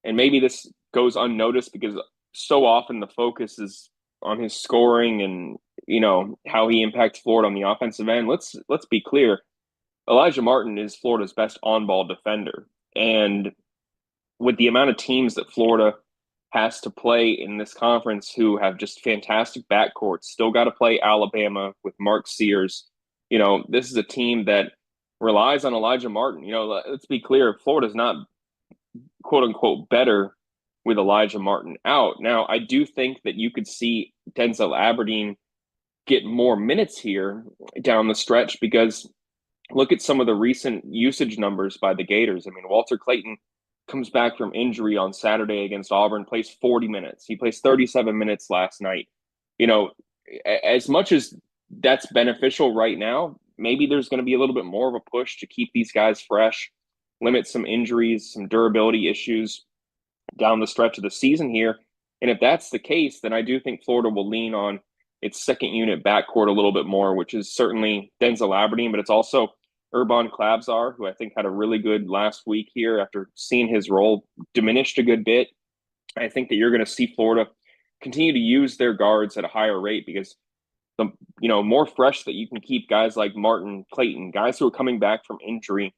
and maybe this goes unnoticed because so often the focus is on his scoring and, how he impacts Florida on the offensive end. Let's be clear. Elijah Martin is Florida's best on-ball defender. And with the amount of teams that Florida has to play in this conference who have just fantastic backcourts. Still got to play Alabama with Mark Sears. This is a team that relies on Elijah Martin. Let's be clear, Florida's not quote unquote better with Elijah Martin out. Now, I do think that you could see Denzel Aberdeen get more minutes here down the stretch because look at some of the recent usage numbers by the Gators. I mean, Walter Clayton comes back from injury on Saturday against Auburn, plays 40 minutes. He plays 37 minutes last night. As much as that's beneficial right now, maybe there's going to be a little bit more of a push to keep these guys fresh, limit some injuries, some durability issues down the stretch of the season here. And if that's the case, then I do think Florida will lean on its second unit backcourt a little bit more, which is certainly Denzel Aberdeen, but it's also Urban Klabzar, who I think had a really good last week here after seeing his role diminished a good bit. I think that you're going to see Florida continue to use their guards at a higher rate because the more fresh that you can keep guys like Martin, Clayton, guys who are coming back from injury,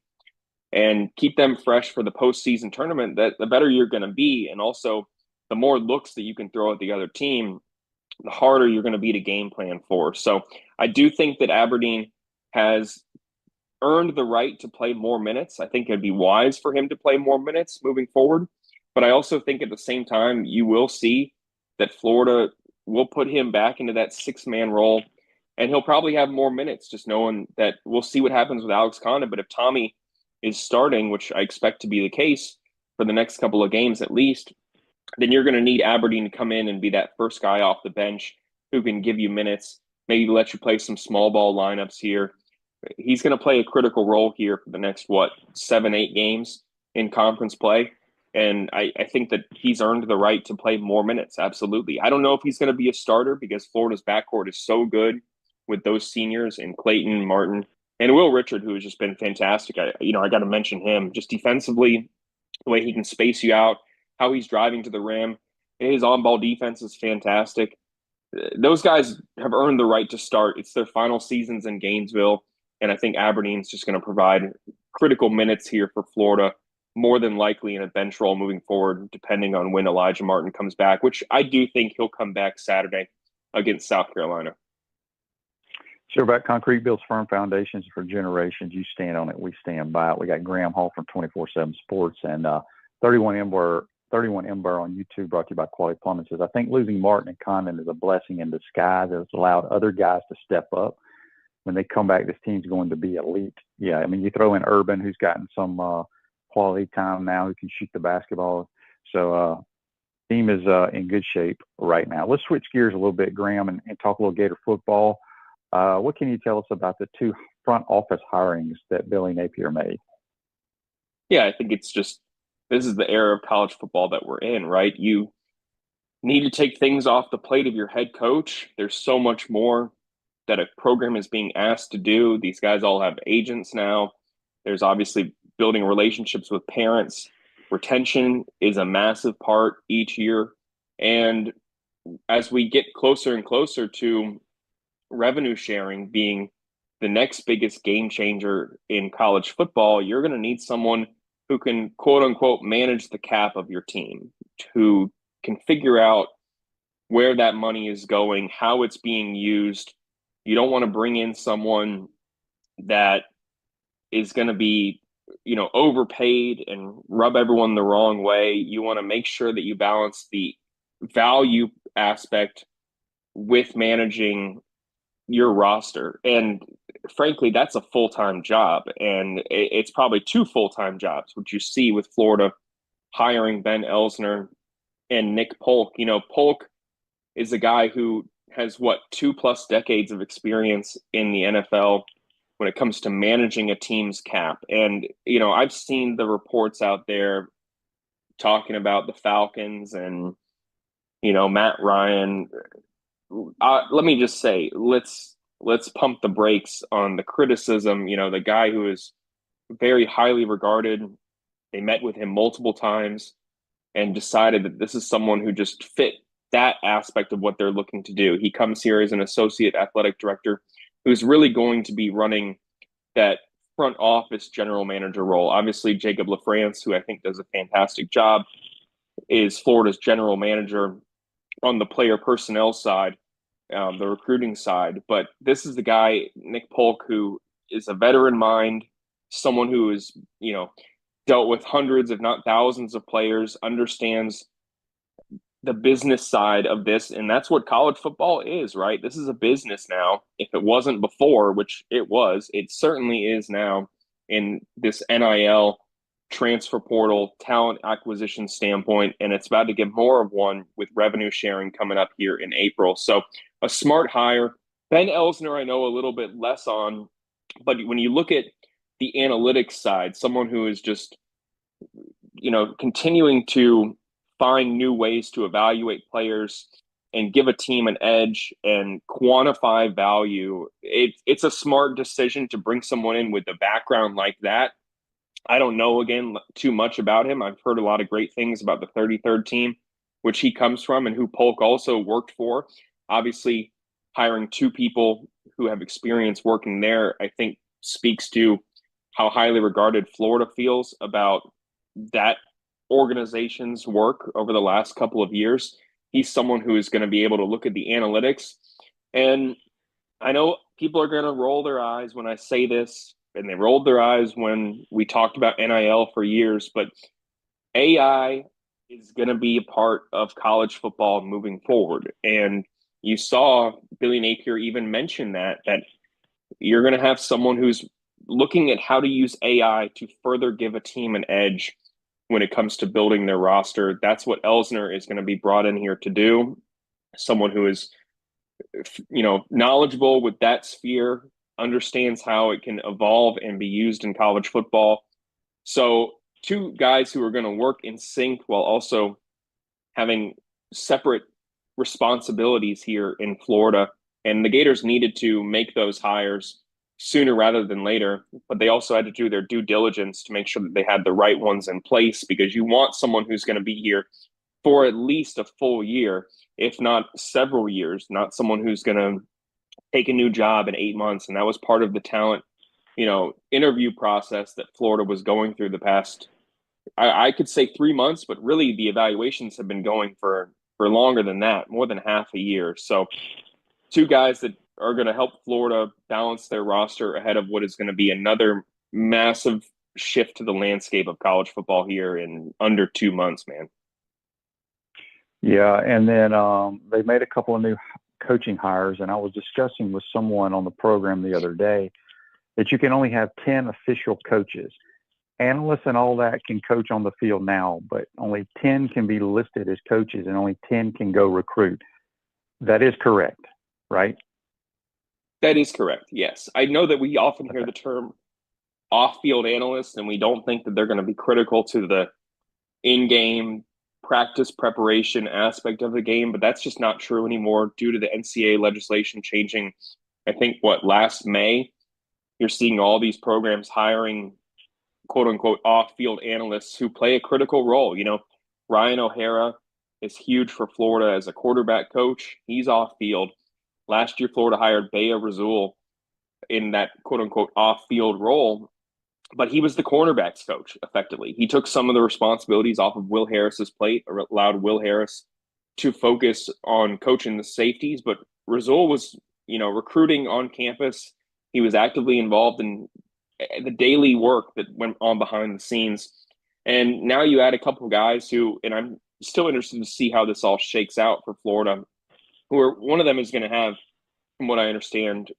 and keep them fresh for the postseason tournament, that the better you're going to be. And also the more looks that you can throw at the other team, the harder you're going to be to game plan for. So I do think that Aberdeen has earned the right to play more minutes. I think it'd be wise for him to play more minutes moving forward. But I also think at the same time, you will see that Florida will put him back into that 6-man role, and he'll probably have more minutes, just knowing that we'll see what happens with Alex Condon. But if Tommy is starting, which I expect to be the case for the next couple of games at least, then you're going to need Aberdeen to come in and be that first guy off the bench who can give you minutes, maybe let you play some small ball lineups here. He's going to play a critical role here for the next, 7-8 games in conference play. And I think that he's earned the right to play more minutes. Absolutely. I don't know if he's going to be a starter because Florida's backcourt is so good with those seniors in Clayton, Martin, and Will Richard, who has just been fantastic. I got to mention him just defensively, the way he can space you out, how he's driving to the rim. His on-ball defense is fantastic. Those guys have earned the right to start. It's their final seasons in Gainesville, and I think Aberdeen's just going to provide critical minutes here for Florida, more than likely in a bench role moving forward, depending on when Elijah Martin comes back, which I do think he'll come back Saturday against South Carolina. Sure, about concrete builds firm foundations for generations. You stand on it, we stand by it. We got Graham Hall from 24/7 Sports and 31 Ember on YouTube, brought to you by Quality Plumbing. Says, I think losing Martin and Condon is a blessing in disguise. It's allowed other guys to step up. When they come back, this team's going to be elite. Yeah, I mean, you throw in Urban, who's gotten some quality time now, who can shoot the basketball. So team is in good shape right now. Let's switch gears a little bit, Graham, and talk a little Gator football. What can you tell us about the 2 front office hirings that Billy Napier made? Yeah, I think it's just, this is the era of college football that we're in, right? You need to take things off the plate of your head coach. There's so much more that a program is being asked to do. These guys all have agents now. There's obviously building relationships with parents. Retention is a massive part each year. And as we get closer and closer to revenue sharing being the next biggest game changer in college football, you're going to need someone who can, quote unquote, manage the cap of your team, who can figure out where that money is going, how it's being used. You don't want to bring in someone that is going to be, overpaid and rub everyone the wrong way. You want to make sure that you balance the value aspect with managing your roster. And frankly, that's a full-time job. And it's probably 2 full-time jobs, which you see with Florida hiring Ben Elsner and Nick Polk. Polk is a guy who has 2+ decades of experience in the NFL when it comes to managing a team's cap. And, I've seen the reports out there talking about the Falcons and, Matt Ryan. Let me just say, let's pump the brakes on the criticism. The guy who is very highly regarded, they met with him multiple times and decided that this is someone who just fit that aspect of what they're looking to do. He comes here as an associate athletic director who's really going to be running that front office general manager role. Obviously, Jacob LaFrance, who I think does a fantastic job. is Florida's general manager on the player personnel side, the recruiting side. But this is the guy, Nick Polk, who is a veteran mind, someone who is, dealt with hundreds, if not thousands of players, understands the business side of this. And that's what college football is, right? This is a business now. If it wasn't before, which it was, it certainly is now in this NIL transfer portal talent acquisition standpoint. And it's about to get more of one with revenue sharing coming up here in April. So a smart hire. Ben Elsner, I know a little bit less on, but when you look at the analytics side, someone who is just, continuing to find new ways to evaluate players and give a team an edge and quantify value. It's a smart decision to bring someone in with a background like that. I don't know, again, too much about him. I've heard a lot of great things about the 33rd team, which he comes from and who Polk also worked for. Obviously, hiring two people who have experience working there, I think, speaks to how highly regarded Florida feels about that organization's work over the last couple of years. He's someone who is going to be able to look at the analytics. And I know people are going to roll their eyes when I say this, and they rolled their eyes when we talked about NIL for years, but AI is going to be a part of college football moving forward. And you saw Billy Napier even mention that you're going to have someone who's looking at how to use AI to further give a team an edge when it comes to building their roster. That's what Elsner is going to be brought in here to do. Someone who is, knowledgeable with that sphere, understands how it can evolve and be used in college football. So two guys who are going to work in sync while also having separate responsibilities here in Florida. And the Gators needed to make those hires sooner rather than later, but they also had to do their due diligence to make sure that they had the right ones in place, because you want someone who's going to be here for at least a full year, if not several years, not someone who's going to take a new job in 8 months. And that was part of the talent, interview process that Florida was going through the past, I could say 3 months, but really the evaluations have been going for longer than that, more than half a year. So two guys that are going to help Florida balance their roster ahead of what is going to be another massive shift to the landscape of college football here in under 2 months, man. Yeah, and then they made a couple of new coaching hires, and I was discussing with someone on the program the other day that you can only have 10 official coaches. Analysts and all that can coach on the field now, but only 10 can be listed as coaches and only 10 can go recruit. That is correct, right? That is correct, yes. I know that we often hear the term off-field analysts, and we don't think that they're going to be critical to the in-game practice preparation aspect of the game, but that's just not true anymore due to the NCAA legislation changing. I think, last May, you're seeing all these programs hiring quote-unquote off-field analysts who play a critical role. Ryan O'Hara is huge for Florida as a quarterback coach. He's off-field. Last year, Florida hired Bea Razul in that quote-unquote off-field role, but he was the cornerbacks coach, effectively. He took some of the responsibilities off of Will Harris's plate, or allowed Will Harris to focus on coaching the safeties, but Razul was, recruiting on campus. He was actively involved in the daily work that went on behind the scenes. And now you add a couple of guys who, and I'm still interested to see how this all shakes out for Florida, one of them is going to have, from what I understand,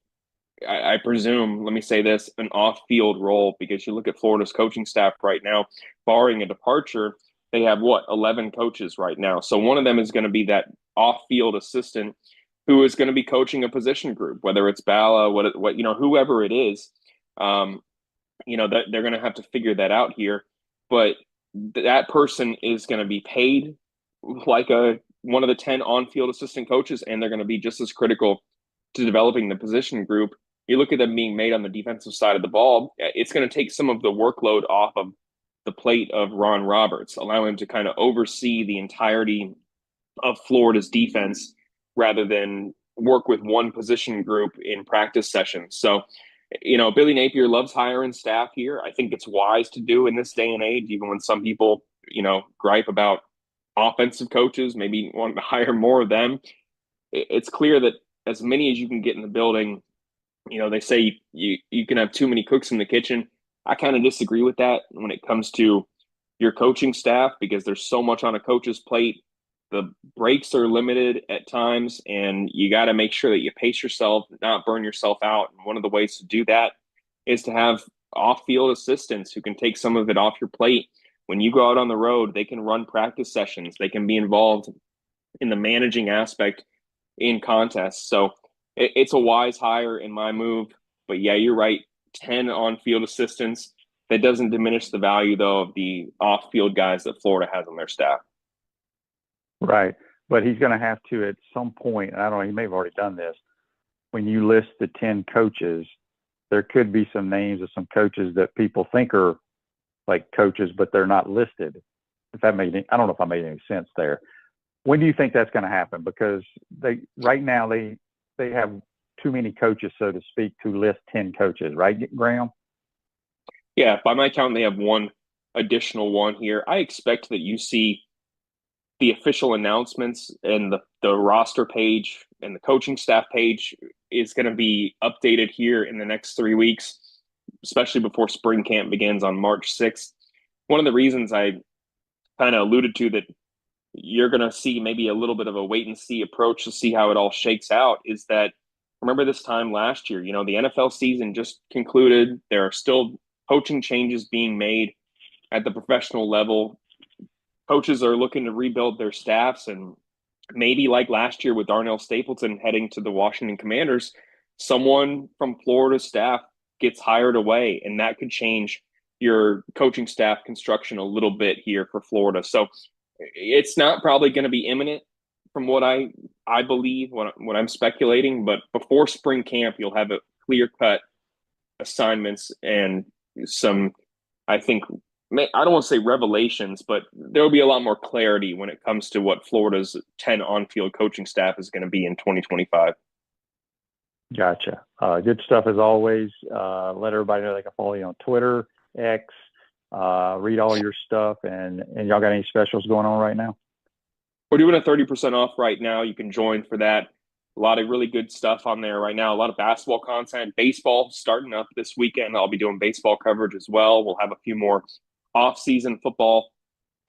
I presume, let me say this, an off-field role, because you look at Florida's coaching staff right now, barring a departure, they have 11 coaches right now. So one of them is going to be that off-field assistant who is going to be coaching a position group, whether it's Bala, whoever it is. That they're going to have to figure that out here. But that person is going to be paid like one of the 10 on-field assistant coaches, and they're going to be just as critical to developing the position group. You look at them being made on the defensive side of the ball, it's going to take some of the workload off of the plate of Ron Roberts, allow him to kind of oversee the entirety of Florida's defense rather than work with one position group in practice sessions. So, Billy Napier loves hiring staff here. I think it's wise to do in this day and age, even when some people, gripe about offensive coaches, maybe wanting to hire more of them. It's clear that as many as you can get in the building, they say you can have too many cooks in the kitchen. I kind of disagree with that when it comes to your coaching staff, because there's so much on a coach's plate. The breaks are limited at times, and you got to make sure that you pace yourself, not burn yourself out. And one of the ways to do that is to have off-field assistants who can take some of it off your plate. When you go out on the road, they can run practice sessions. They can be involved in the managing aspect in contests. So it's a wise hire in my move. But yeah, you're right. 10 on-field assistants. That doesn't diminish the value, though, of the off-field guys that Florida has on their staff. Right. But he's going to have to at some point, and I don't know, he may have already done this, when you list the 10 coaches, there could be some names of some coaches that people think are like coaches, but they're not listed. If that made I don't know if I made any sense there. When do you think that's going to happen? Because right now they have too many coaches, so to speak, to list 10 coaches, right, Graham? Yeah, by my count, they have one additional one here. I expect that you see the official announcements and the roster page and the coaching staff page is going to be updated here in the next 3 weeks, especially before spring camp begins on March 6th. One of the reasons I kind of alluded to that you're going to see maybe a little bit of a wait and see approach to see how it all shakes out is that, remember this time last year, the NFL season just concluded. There are still coaching changes being made at the professional level. Coaches are looking to rebuild their staffs, and maybe like last year with Darnell Stapleton heading to the Washington Commanders, someone from Florida's staff gets hired away, and that could change your coaching staff construction a little bit here for Florida. So it's not probably going to be imminent from what I believe, what I'm speculating, but before spring camp, you'll have a clear-cut assignments and some, I think, I don't want to say revelations, but there'll be a lot more clarity when it comes to what Florida's 10 on-field coaching staff is going to be in 2025. Gotcha. Good stuff as always. Let everybody know they can follow you on Twitter, X, read all your stuff, and y'all got any specials going on right now? We're doing a 30% off right now. You can join for that. A lot of really good stuff on there right now. A lot of basketball content, baseball starting up this weekend. I'll be doing baseball coverage as well. We'll have a few more off-season football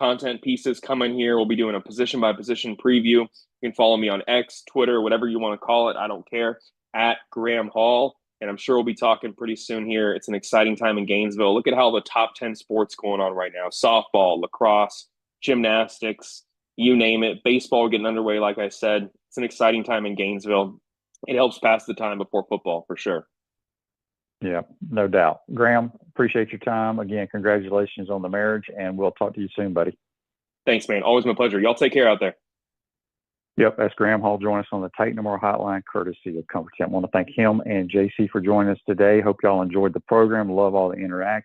content pieces coming here. We'll be doing a position-by-position preview. You can follow me on X, Twitter, whatever you want to call it. I don't care, at Graham Hall. And I'm sure we'll be talking pretty soon here. It's an exciting time in Gainesville. Look at how the top 10 sports going on right now. Softball, lacrosse, gymnastics, you name it. Baseball getting underway, like I said. It's an exciting time in Gainesville. It helps pass the time before football, for sure. Yeah, no doubt. Graham, appreciate your time. Again, congratulations on the marriage, and we'll talk to you soon, buddy. Thanks, man. Always my pleasure. Y'all take care out there. Yep, that's Graham Hall joining us on the Titan Tomorrow Hotline, courtesy of Comfort. I want to thank him and JC for joining us today. Hope y'all enjoyed the program. Love all the interaction.